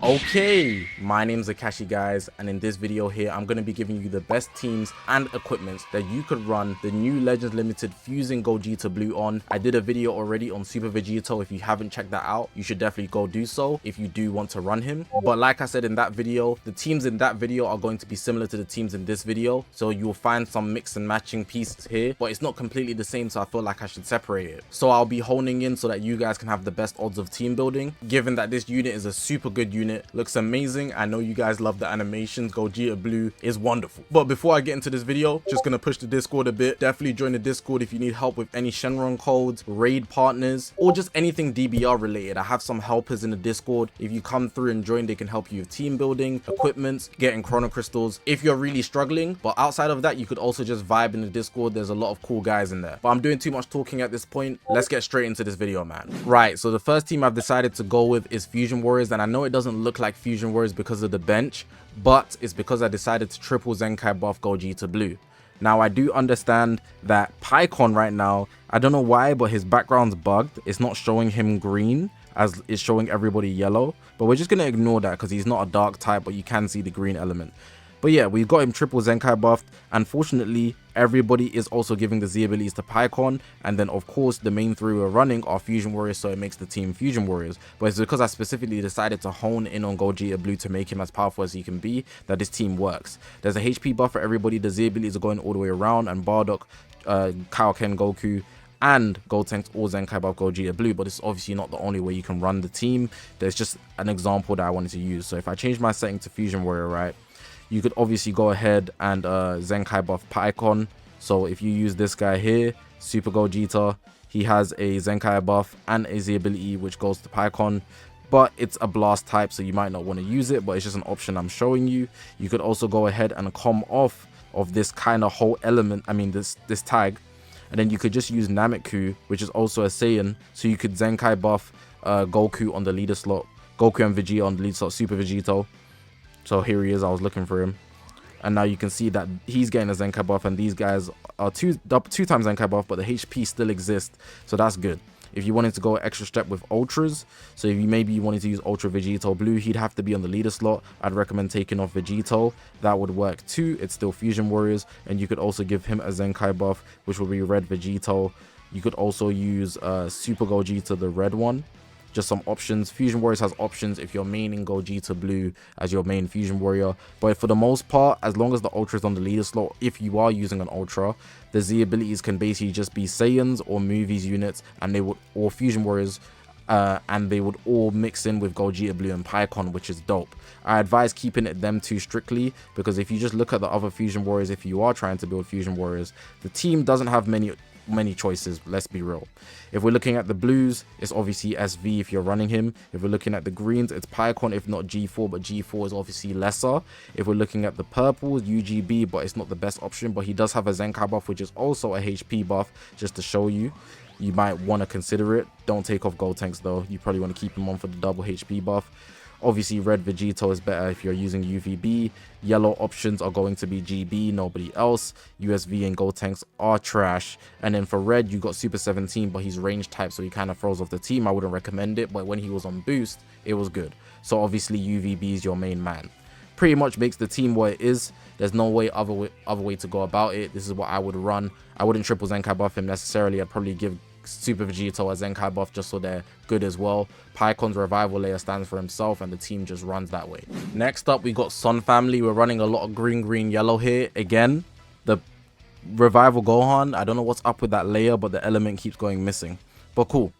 Okay, my name's Zakashi guys, and in this video here I'm going to be giving you the best teams and equipment that you could run the new Legends Limited Fusing Gogeta Blue on. I did a video already on Super Vegito. If you haven't checked that out, you should definitely go do so if you do want to run him. But like I said in that video, the teams in that video are going to be similar to the teams in this video, so you'll find some mix and matching pieces here, but it's not completely the same, so I feel like I should separate it. So I'll be honing in so that you guys can have the best odds of team building, given that this unit is a super good unit. Looks amazing. I know you guys love the animations. Gogeta Blue is wonderful. But before I get into this video, just gonna push the Discord a bit. Definitely join the Discord if you need help with any Shenron codes, raid partners, or just anything DBR related. I have some helpers in the Discord. If you come through and join, they can help you with team building, equipment, getting chrono crystals if you're really struggling. But outside of that, you could also just vibe in the Discord. There's a lot of cool guys in there. But I'm doing too much talking at this point. Let's get straight into this video, man. Right, so the first team I've decided to go with is Fusion Warriors, and I know it doesn't look like Fusion Warriors because of the bench, but it's because I decided to triple Zenkai buff Gogeta Blue. Now I do understand that Pycon right now, I don't know why, but his background's bugged. It's not showing him green as it's showing everybody yellow, but we're just gonna ignore that because he's not a dark type, but you can see the green element. But yeah, we've got him triple Zenkai buffed. Unfortunately, everybody is also giving the Z abilities to Pycon, and then of course the main three we're running are Fusion Warriors, so it makes the team Fusion Warriors. But it's because I specifically decided to hone in on Gogeta Blue to make him as powerful as he can be that this team works. There's a HP buff for everybody. The Z abilities are going all the way around, and Bardock, Kaioken Goku, and Gotenks all Zenkai buff Gogeta Blue, but it's obviously not the only way you can run the team. There's just an example that I wanted to use. So if I change my setting to Fusion Warrior, right, you could obviously go ahead and Zenkai buff Pycon. So if you use this guy here, Super Gogeta, he has a Zenkai buff and a Z ability which goes to Pycon, but it's a blast type, so you might not want to use it, but it's just an option I'm showing you. You could also go ahead and come off of this kind of whole element, this tag, and then you could just use Nameku, which is also a Saiyan, so you could Zenkai buff Goku on the leader slot, Goku and Vegeta on the leader slot, Super Vegito. So here he is, I was looking for him. And now you can see that he's getting a Zenkai buff, and these guys are two times Zenkai buff, but the HP still exists, so that's good. If you wanted to go extra step with Ultras, so if you maybe wanted to use Ultra Vegito Blue, he'd have to be on the leader slot. I'd recommend taking off Vegito. That would work too. It's still Fusion Warriors, and you could also give him a Zenkai buff, which will be Red Vegito. You could also use Super Gogeta, the red one. Just some options. Fusion Warriors has options if you're maining Gogeta Blue as your main Fusion Warrior, but for the most part, as long as the Ultra is on the leader slot, if you are using an Ultra, the Z abilities can basically just be Saiyans or movies units, and they would, or Fusion Warriors, and they would all mix in with Gogeta Blue and Pycon, which is dope. I advise keeping it them two strictly, because if you just look at the other Fusion Warriors, if you are trying to build Fusion Warriors, the team doesn't have many choices, let's be real. If we're looking at the blues, it's obviously SV if you're running him. If we're looking at the greens, it's Pycon, if not G4, but G4 is obviously lesser. If we're looking at the purples, UGB, but it's not the best option, but he does have a Zenkai buff, which is also a HP buff, just to show you. You might want to consider it. Don't take off Gotenks though. You probably want to keep him on for the double HP buff. Obviously, Red Vegito is better if you're using UVB. Yellow options are going to be GB, nobody else. USV and Gotenks are trash. And then for red, you got Super 17, but he's range type, so he kind of throws off the team. I wouldn't recommend it, but when he was on boost, it was good. So obviously, UVB is your main man. Pretty much makes the team what it is. There's no other way to go about it. This is what I would run. I wouldn't triple Zenkai buff him necessarily. I'd probably give Super Vegito a Zenkai buff just so they're good as well. Pycon's revival layer stands for himself, and the team just runs that way. Next up, we got Sun Family. We're running a lot of green, yellow here. Again, the revival Gohan, I don't know what's up with that layer, but the element keeps going missing. But cool.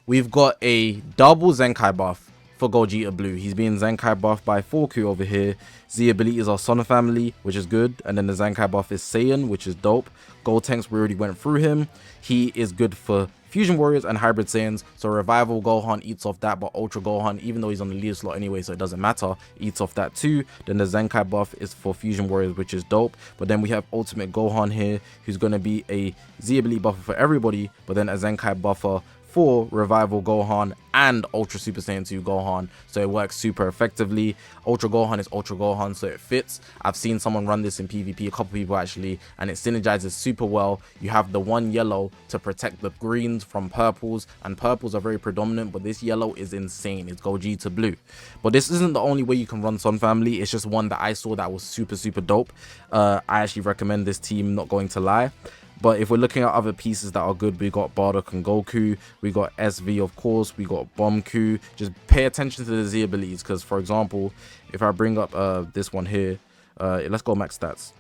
We've got a double Zenkai buff for Gogeta Blue. He's being Zenkai buffed by 4Q over here. Z abilities are Sun Family, which is good, and then the Zenkai buff is Saiyan, which is dope. Gotenks, we already went through him. He is good for Fusion Warriors and Hybrid Saiyans, so Revival Gohan eats off that, but Ultra Gohan, even though he's on the leader slot anyway, so it doesn't matter, eats off that too. Then the Zenkai buff is for Fusion Warriors, which is dope. But then we have Ultimate Gohan here, who's going to be a Z ability buffer for everybody, but then a Zenkai buffer for Revival Gohan and Ultra Super Saiyan 2 Gohan, so it works super effectively. Ultra Gohan is Ultra Gohan, so it fits. I've seen someone run this in PvP, a couple people actually, and it synergizes super well. You have the one yellow to protect the greens from purples, and purples are very predominant, but this yellow is insane. It's Gogeta blue. But this isn't the only way you can run Sun Family. It's just one that I saw that was super dope. I actually recommend this team, not going to lie. But if we're looking at other pieces that are good, we got Bardock and Goku, we got SV, of course, we got Bomku. Just pay attention to the Z abilities, because for example, if I bring up this one here, let's go max stats.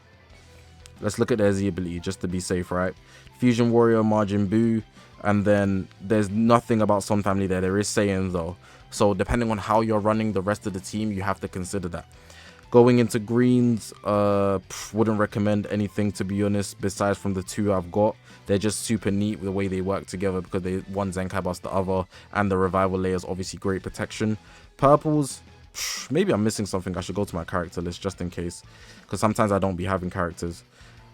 Let's look at their Z ability just to be safe, right? Fusion Warrior, Majin Buu, and then there's nothing about Sun Family there. There is Saiyan though, so depending on how you're running the rest of the team, you have to consider that. Going into greens, wouldn't recommend anything, to be honest, besides from the two I've got. They're just super neat with the way they work together, because they one Zenkai buffs the other, and the revival layer is obviously great protection. Purples, maybe I'm missing something. I should go to my character list just in case, because sometimes I don't be having characters.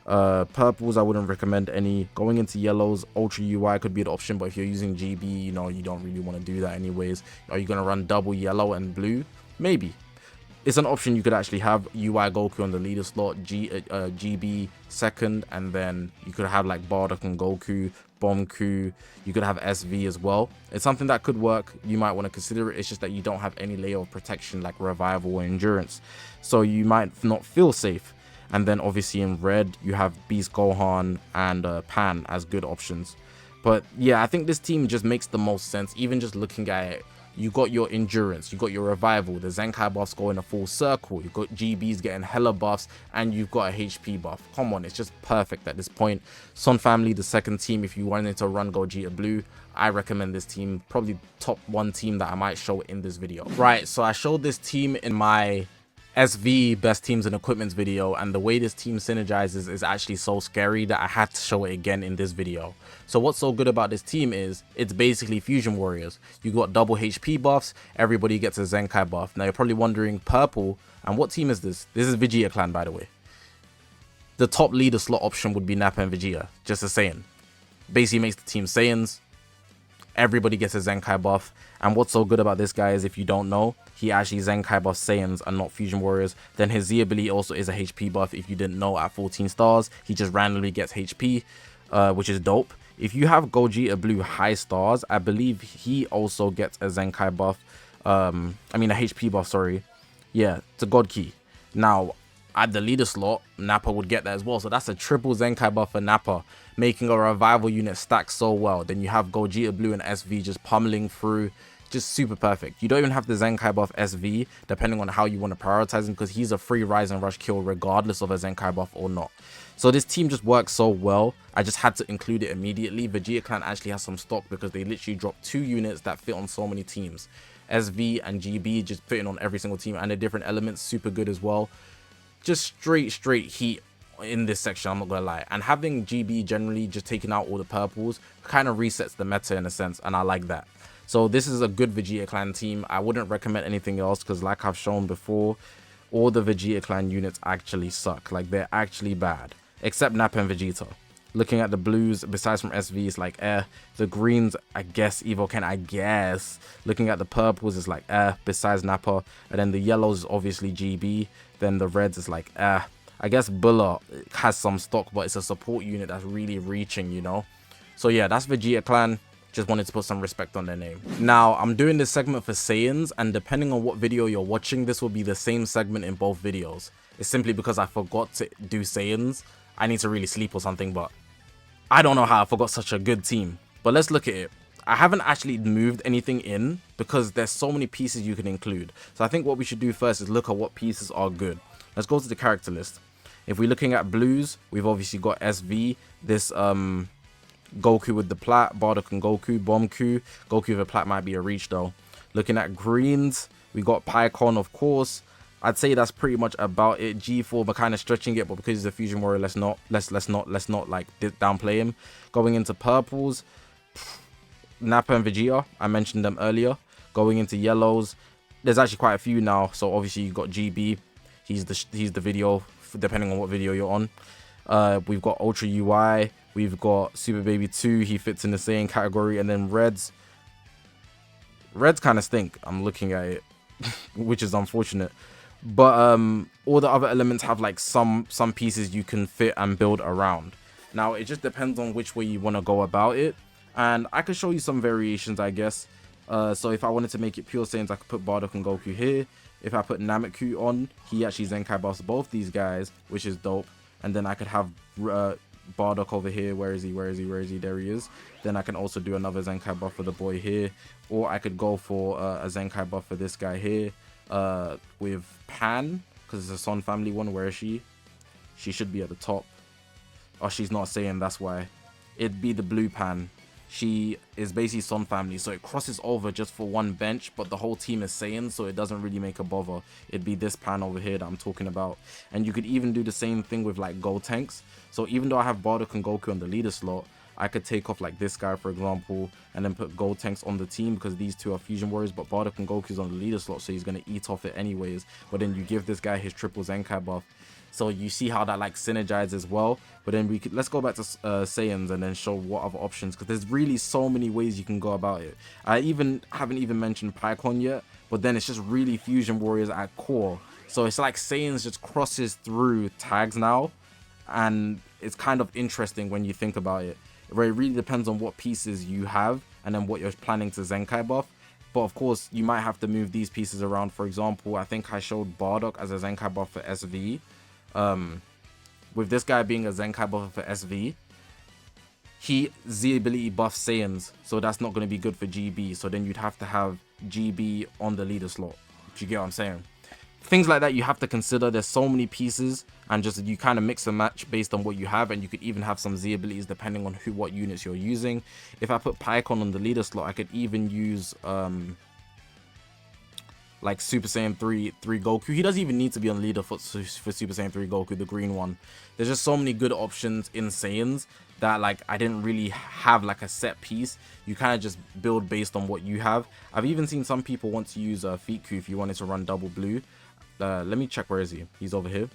Purples, I wouldn't recommend any. Going into yellows, Ultra UI could be an option, but if you're using GB, you know, you don't really want to do that anyways. Are you going to run double yellow and blue? Maybe. It's an option you could actually have. UI Goku on the leader slot, GB second, and then you could have like Bardock and Goku, Bomku. You could have SV as well. It's something that could work. You might want to consider it. It's just that you don't have any layer of protection like Revival or Endurance, so you might not feel safe. And then obviously in red, you have Beast Gohan and Pan as good options. But yeah, I think this team just makes the most sense. Even just looking at it, you got your endurance, you got your revival, the Zenkai buffs going a full circle, you got GBs getting hella buffs, and you've got a HP buff. Come on, it's just perfect at this point. Sun Family, the second team, if you wanted to run Gogeta Blue, I recommend this team. Probably top one team that I might show in this video. Right, so I showed this team in my SV best teams and equipments video, and the way this team synergizes is actually so scary that I had to show it again in this video. So what's so good about this team is it's basically Fusion Warriors. You got double HP buffs, everybody gets a Zenkai buff. Now you're probably wondering, purple, and what team is this? This is Vegeta Clan, by the way. The top leader slot option would be Nappa and Vegeta, just a Saiyan. Basically makes the team Saiyans. Everybody gets a Zenkai buff, and what's so good about this guy is, if you don't know, he actually Zenkai buffs Saiyans and not Fusion Warriors. Then his Z ability also is a HP buff. If you didn't know, at 14 stars, he just randomly gets HP, which is dope. If you have Gogeta Blue high stars, I believe he also gets a Zenkai buff. I mean a HP buff, sorry. Yeah, it's a God Key. Now, at the leader slot, Nappa would get that as well. So that's a triple Zenkai buff for Nappa, making a revival unit stack so well. Then you have Gogeta Blue and SV just pummeling through. Just super perfect. You don't even have the Zenkai buff SV, depending on how you want to prioritize him, because he's a free rise and rush kill regardless of a Zenkai buff or not. So this team just works so well. I just had to include it immediately. Vegeta Clan actually has some stock, because they literally dropped 2 units that fit on so many teams. SV and GB just fitting on every single team, and the different elements super good as well. Just straight heat in this section, I'm not gonna lie. And having GB generally just taking out all the purples kind of resets the meta in a sense, and I like that. So this is a good Vegeta Clan team. I wouldn't recommend anything else, because like I've shown before, all the Vegeta Clan units actually suck. Like, they're actually bad, except Nappa and Vegeta. Looking at the blues, besides from SV, it's like the greens, I guess Evo can, I guess. Looking at the purples, it's like besides Nappa. And then the yellows is obviously GB. Then the reds is like I guess Bulla has some stock, but it's a support unit that's really reaching, you know. So yeah, that's Vegeta Clan. Just wanted to put some respect on their name. Now, I'm doing this segment for Saiyans, and depending on what video you're watching, this will be the same segment in both videos. It's simply because I forgot to do Saiyans. I need to really sleep or something, but I don't know how I forgot such a good team. But let's look at it. I haven't actually moved anything in, because there's so many pieces you can include. So I think what we should do first is look at what pieces are good. Let's go to the character list. If we're looking at blues, we've obviously got SV, this Goku with the plat, Bardock and Goku, Bomku. Goku with a plat might be a reach though. Looking at greens, we got Pycon, of course. I'd say that's pretty much about it. G4, but kind of stretching it, but because he's a Fusion Warrior, let's not like downplay him. Going into purples, Nappa and Vegeta, I mentioned them earlier. Going into yellows, there's actually quite a few now. So obviously you've got GB, he's the video, depending on what video you're on. We've got Ultra UI, We've got Super Baby 2, he fits in the same category. And then Reds kind of stink. I'm looking at it, which is unfortunate. But all the other elements have like some pieces you can fit and build around. Now, it just depends on which way you want to go about it. And I could show you some variations, I guess. So if I wanted to make it pure Saiyans, I could put Bardock and Goku here. If I put Nameku on, he actually Zenkai buffs both these guys, which is dope. And then I could have Bardock over here. Where is he? There he is. Then I can also do another Zenkai buff for the boy here. Or I could go for a Zenkai buff for this guy here. With Pan, because it's a Son family one. Where is she? She should be at the top. Oh, she's not Saiyan, that's why. It'd be the blue Pan. She is basically Son family, so it crosses over just for one bench, but the whole team is Saiyan, so it doesn't really make a bother. It'd be this Pan over here that I'm talking about. And you could even do the same thing with like Gotenks. So even though I have Bardock and Goku on the leader slot, I could take off like this guy, for example, and then put Gotenks on the team because these two are Fusion Warriors, but Bardock and Goku's on the leader slot, so he's going to eat off it anyways. But then you give this guy his triple Zenkai buff. So you see how that like synergizes as well. But then let's go back to Saiyans and then show what other options, because there's really so many ways you can go about it. I haven't even mentioned Pycon yet, but then it's just really Fusion Warriors at core. So it's like Saiyans just crosses through tags now, and it's kind of interesting when you think about it. It really depends on what pieces you have and then what you're planning to Zenkai buff. But of course, you might have to move these pieces around. For example, I think I showed Bardock as a Zenkai buff for SV. With this guy being a Zenkai buff for SV, Z ability buffs Saiyans, so that's not going to be good for GB. So then you'd have to have GB on the leader slot. If you get what I'm saying? Things like that you have to consider. There's so many pieces, and just you kind of mix and match based on what you have, and you could even have some Z abilities depending on what units you're using. If I put Pycon on the leader slot, I could even use like Super Saiyan 3 Goku. He doesn't even need to be on leader for Super Saiyan 3 Goku, the green one. There's just so many good options in Saiyans that like I didn't really have like a set piece. You kind of just build based on what you have. I've even seen some people want to use Fiku if you wanted to run double blue. Let me check, where is he? He's over here.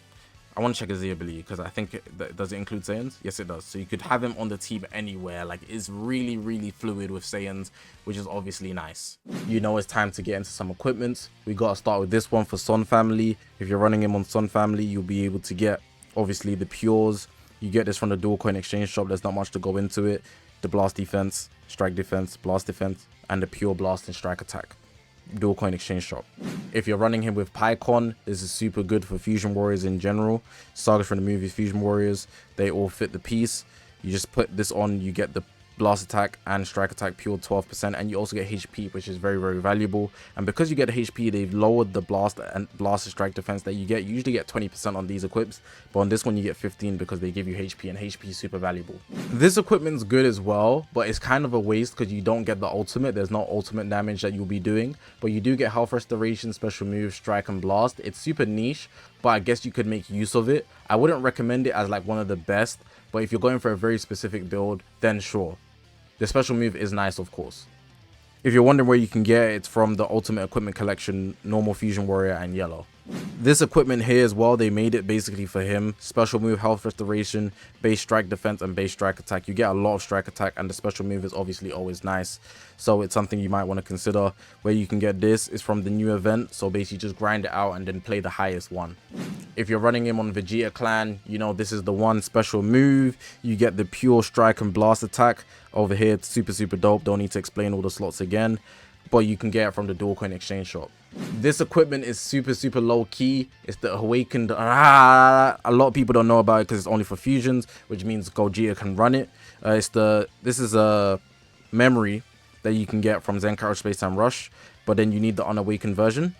I want to check his Z ability because I think does it include Saiyans? Yes, it does. So you could have him on the team anywhere. Like, it's really fluid with Saiyans, which is obviously nice. You know, it's time to get into some equipment. We got to start with this one for Son family. If you're running him on Son family, you'll be able to get obviously the pures. You get this from the dual coin exchange shop. There's not much to go into it. The blast defense, strike defense, blast defense, and the pure blast and strike attack. Dual coin exchange shop. If you're running him with Pycon, this is super good for Fusion Warriors in general. Sagas from the movies Fusion Warriors, they all fit the piece. You just put this on, you get the blast attack and strike attack pure 12%, and you also get HP, which is very valuable. And because you get HP, they've lowered the blast and strike defense that you get. You usually get 20% on these equips, but on this one you get 15 because they give you HP, and HP is super valuable. This equipment's good as well, but it's kind of a waste because you don't get the ultimate. There's no ultimate damage that you'll be doing, but you do get health restoration, special move, strike, and blast. It's super niche, but I guess you could make use of it. I wouldn't recommend it as like one of the best, but if you're going for a very specific build, then sure. The special move is nice, of course. If you're wondering where you can get it, it's from the Ultimate Equipment Collection, Normal Fusion Warrior, and Yellow. This equipment here as well, they made it basically for him. Special move, health restoration, base strike defense, and base strike attack. You get a lot of strike attack, and the special move is obviously always nice. So it's something you might want to consider. Where you can get this is from the new event. So basically just grind it out and then play the highest one. If you're running him on Vegeta Clan, you know this is the one special move. You get the pure strike and blast attack. Over here, it's super dope. Don't need to explain all the slots again. But you can get it from the dual coin exchange shop. This equipment is super low key. It's the awakened. A lot of people don't know about it because it's only for fusions, which means Gogeta can run it. This is a memory that you can get from Zenkai Space Time Rush, but then you need the unawakened version.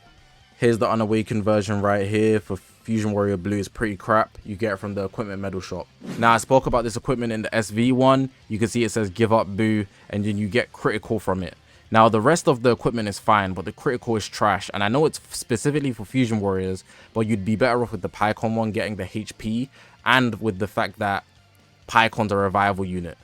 Here's the unawakened version right here for Fusion Warrior Blue. Is pretty crap. You get it from the equipment medal shop. Now, I spoke about this equipment in the SV one. You can see it says give up boo, and then you get critical from it. Now, the rest of the equipment is fine, but the critical is trash. And I know it's specifically for Fusion Warriors, but you'd be better off with the Pycon one, getting the HP, and with the fact that Pycon's a revival unit.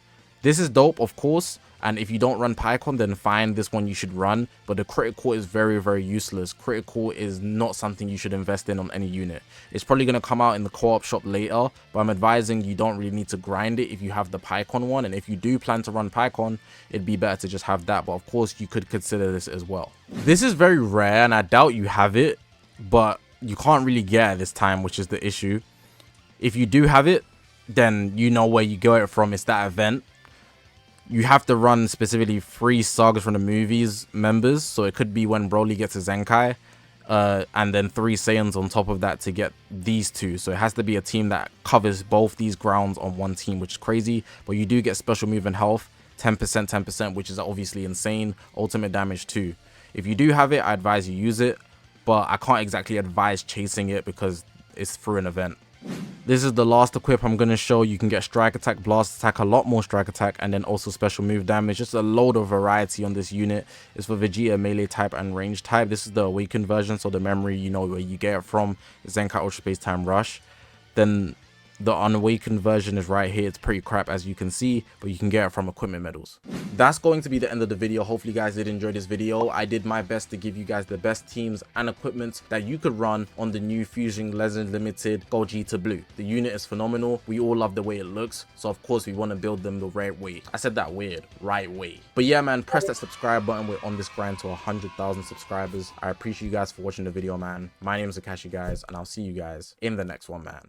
This is dope, of course, And if you don't run PyCon, then fine, this one you should run. But the critical is very, very useless. Critical is not something you should invest in on any unit. It's probably going to come out in the co-op shop later, but I'm advising you don't really need to grind it if you have the PyCon one. And if you do plan to run PyCon, it'd be better to just have that. But of course, you could consider this as well. This is very rare, and I doubt you have it, but you can't really get it this time, which is the issue. If you do have it, then you know where you get it from. It's that event. You have to run specifically 3 sagas from the movies members, so it could be when Broly gets a Zenkai, and then 3 Saiyans on top of that to get these 2. So it has to be a team that covers both these grounds on one team, which is crazy. But you do get special move and health, 10%, 10%, which is obviously insane. Ultimate damage too. If you do have it, I advise you use it, but I can't exactly advise chasing it because it's through an event. This is the last equip I'm going to show. You can get strike attack, blast attack, a lot more strike attack, and then also special move damage. Just a load of variety on this unit. It's for Vegeta, melee type, and range type. This is the awakened version, so the memory, you know where you get it from. Zenkai Ultra Space Time Rush. Then the unawakened version is right here. It's pretty crap, as you can see, but you can get it from equipment medals. That's going to be the end of the video. Hopefully you guys did enjoy this video. I did my best to give you guys the best teams and equipment that you could run on the new FUSING Legends Limited Gogeta Blue. The unit is phenomenal. We all love the way it looks, so of course we want to build them the right way. I said that weird, right way. But yeah, man, press that subscribe button. We're on this grind to 100,000 subscribers. I appreciate you guys for watching the video, man. My name is Zakashi, guys, and I'll see you guys in the next one, man.